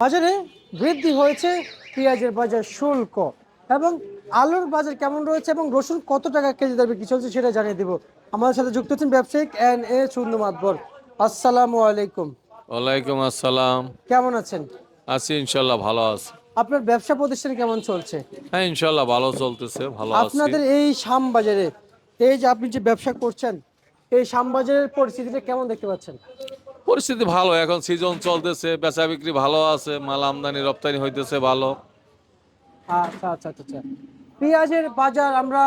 বাজারে বৃদ্ধি হয়েছে পেঁয়াজের বাজার শুল্ক এবং আলুর বাজার কেমন রয়েছে এবং রসুন কত টাকা কেজি দরে বিক্রি চলছে সেটা জানিয়ে দিব। আমাদের সাথে যুক্ত আছেন ব্যবসায়িক এন চুন্নু মাতবর। আসসালামু আলাইকুম। ওয়ালাইকুম আসসালাম। কেমন আছেন? আছি ইনশাল্লাহ, ভালো আছি। আপনার ব্যবসা প্রতিষ্ঠান কেমন চলছে? হ্যাঁ, ইনশাল্লাহ ভালো চলতেছে, ভালো আছি। আপনাদের এই শ্যামবাজারে এই যে আপনি যে ব্যবসা করছেন, এই শ্যামবাজারের পরিস্থিতিটা কেমন দেখতে পাচ্ছেন? পরিস্থিতি ভালো, এখন সিজন চলতেছে, বেচা বিক্রি ভালো আছে, মাল আমদানি রপ্তানি হইতেছে ভালো। আচ্ছা আচ্ছা আচ্ছা আচ্ছা। পেঁয়াজের বাজার আমরা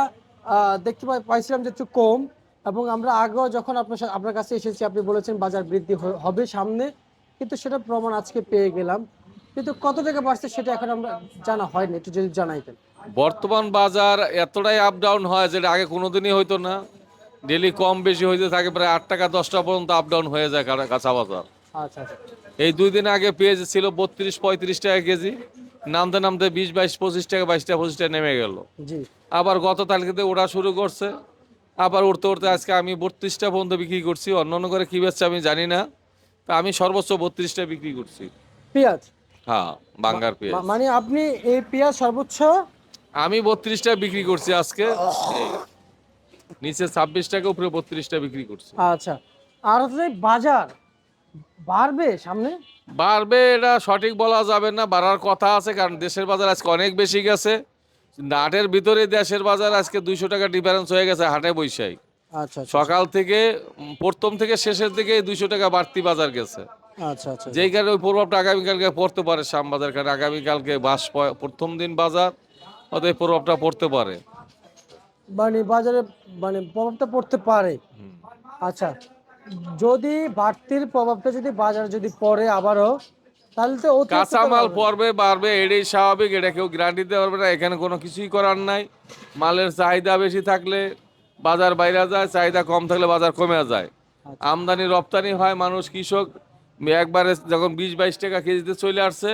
দেখতে পাইছিলাম যে একটু কম, এবং আমরা আগেও যখন আপনার কাছে এসেছি আপনি বলেছেন বাজার বৃদ্ধি হবে সামনে, কিন্তু সেটা প্রমাণ আজকে পেয়ে গেলাম। কিন্তু কত টাকা বাড়ছে সেটা এখন আমরা জানা হয়নি, একটু যদি জানাইতেন। বর্তমান বাজার এতটাই আপ ডাউন হয় যেটা আগে কোনোদিনই হইতো না। ডেলি কম বেশি হইতে থাকে, প্রায় 8 টাকা 10 টাকা পর্যন্ত আপ ডাউন হয়ে যায় কাঁচা বাজার। আচ্ছা আচ্ছা। এই 2 দিন আগে পেঁয়াজ ছিল 32-35 টাকা কেজি, নামতে নামতে 20-22-25 টাকা 22 টাকা 25 টাকা নেমে গেল। জি। আবার গত তালিকাতে ওঠা শুরু করছে, আবার উঠতে উঠতে আজকে আমি 32টা পর্যন্ত বিক্রি করছি। অন্য অন্য করে কি বেচছে আমি জানি না, তা আমি সর্বোচ্চ 32টা বিক্রি করছি। পেঁয়াজ হ্যাঁ, বাঙ্গার পেঁয়াজ মানে আপনি এই পেঁয়াজ সর্বোচ্চ আমি 32টা বিক্রি করছি আজকে। এই নিচে 26 টাকা, উপরে 32টা বিক্রি করছি। আচ্ছা। আর হচ্ছে বাজার বাড়বে সামনে? বাড়বে এটা সঠিক বলা যাবে না, বাড়ার কথা আছে, কারণ দেশের বাজার আজকে অনেক বেশি গেছে। হাটের ভিতরে দেশের বাজার আজকে 200 টাকা ডিফারেন্স হয়ে গেছে হাটে বৈশাখ। আচ্ছা আচ্ছা সকাল থেকে প্রথম থেকে শেষের দিকে 200 টাকা বাড়তি বাজার গেছে। আচ্ছা আচ্ছা যেই কারণে ওই প্রভাবটা আগামীকালকে পড়তে পারে শ্যামবাজার, কারণ আগামীকালকে প্রথম দিন বাজার, অতএব প্রভাবটা পড়তে পারে। মানে বাজারে মানে প্রভাবটা পড়তে পারে। আচ্ছা, যদি বাড়তির প্রভাবটা যদি বাজারে যদি পড়ে আবারও, তাহলে তো অতিরিক্ত তো কাঁচামাল বাড়বে। পড়বে বাড়বে, এটাই স্বাভাবিক, এটা কেউ গ্যারান্টি দিতে পারবে না, এখানে কোনো কিছুই করার নাই। মালের চাহিদা বেশি থাকলে বাজার বাইরে যায়, চাহিদা কম থাকলে বাজার কমে যায়। আচ্ছা আমদানি রপ্তানি হয়, মানুষ কৃষক একবারে যখন 20-22 টাকা কেজিতে চলে আসছে,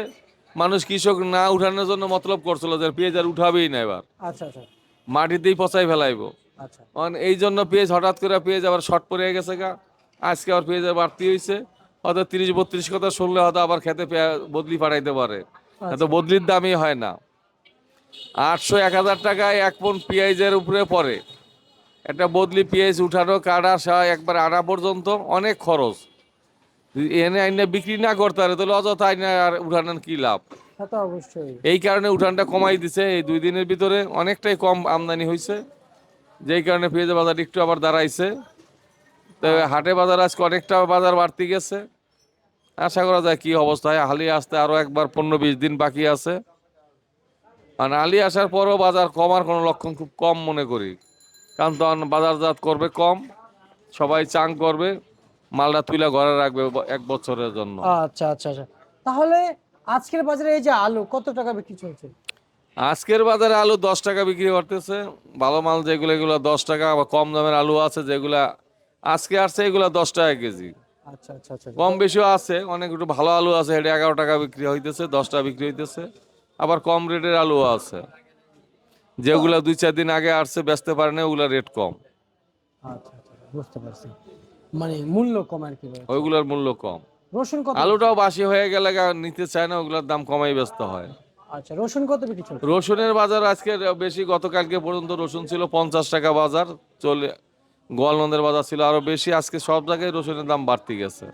মানুষ কৃষক না উঠানোর জন্য মতলব করছিল যে পেঁয়াজ আর উঠাবেই না, এবার আচ্ছা আচ্ছা মাটিতেই পচাই ফেলাইবো। আচ্ছা এই জন্য পেঁয়াজ হঠাৎ করে পেঁয়াজ আবার শর্ট পড়ে গেছে গা। আজকে আবার পেঁয়াজের বাড়তি হয়েছে, হয়তো 30-32 কথা শুনলে হয়তো আবার খেতে বদলি পাঠাইতে পারে। এত আচ্ছা বদলির দামই হয় না। 800-1000 টাকায় 1 পণ পেঁয়াজের উপরে পড়ে। একটা বদলি পেঁয়াজ উঠানো কাটা একবার আনা পর্যন্ত অনেক খরচ। যদি এনে আইনে বিক্রি না করতে পারে তাহলে অযথা আইনে আর উঠানোর কি লাভ। তা তো অবশ্যই। এই কারণে উঠানটা কমাই দিছে, এই 2 দিনের ভিতরে অনেকটাই কম আমদানি হয়েছে, যেই কারণে পেঁয়াজের বাজার একটু আবার দাঁড়াইছে। তো হাটে বাজার আজকে অনেকটা বাজার বাড়তি গেছে। আশা করা যায় কি অবস্থায় হালি আসতে আরো একবার 15-20 দিন বাকি আছে। আর আলি আসার পরও বাজার কমার কোনো লক্ষণ খুব কম মনে করি, কারণ তখন বাজারজাত করবে কম, সবাই চাং করবে, মালটা তুলে ঘরে রাখবে 1 বছরের জন্য। আচ্ছা আচ্ছা আচ্ছা। তাহলে আজকের বাজারে এই যে আলু কত টাকা বিক্রি চলছে? আজকের বাজারে আলু 10 টাকা বিক্রি করতেছে। ভালো মাল যেগুলো এগুলো 10 টাকা, আবার কম দামের আলু আছে যেগুলা আজকে আসছে এগুলা 10 টাকা কেজি। আচ্ছা আচ্ছা আচ্ছা কম বেশিও আছে, অনেক একটু ভালো আলু আছে, এটা 11 টাকা বিক্রি হইতেছে, 10 টাকা বিক্রি হইতেছে। আবার কম রেটের আলু আছে, যেগুলা 2-4 দিন আগে আসছে বেচতে পারে না, ওগুলা রেট কম, আচ্ছা আচ্ছা, বুঝতে পারছি। মানে মূল্য কম আর কি রয়েছে। ওইগুলার মূল্য কম। রসুন কত বিক্রি? আলুটাও বাসি হয়ে গেলে নিতে চায় না, ওগুলার দাম কমাই বেচতে হয়। আচ্ছা, রসুন কত বিক্রি চলছে? রসুনের বাজার আজকে বেশি, গতকালকে পর্যন্ত রসুন ছিল 50 টাকা বাজার চলে। গোয়ালন্দের বাজার ছিল আরো বেশি, আজকে সব জায়গায় রসুনের দাম বাড়তি গেছে।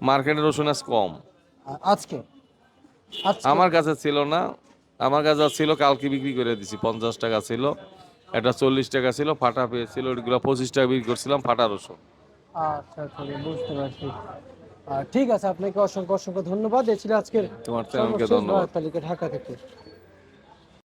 মার্কেটে রসুন আজ কম। আজকে আজকে আমার কাছে ছিল না, আমার কাছে যা ছিল কালকে বিক্রি করে দিছি। 50 টাকা ছিল, এটা 40 টাকা ছিল, ফাটা পেয়েছিল, ওইগুলো 25 টাকা বিক্রি করছিলাম, ফাটা রসুন। আচ্ছা আচ্ছা, বুঝতে পারছি। ঠিক আছে, আপনাকে অসংখ্য অসংখ্য ধন্যবাদ। এই ছিল আজকের তোমার চ্যানেলকে সর্বশেষ ধন্যবাদ। বাজার তালিকা ঢাকা থেকে।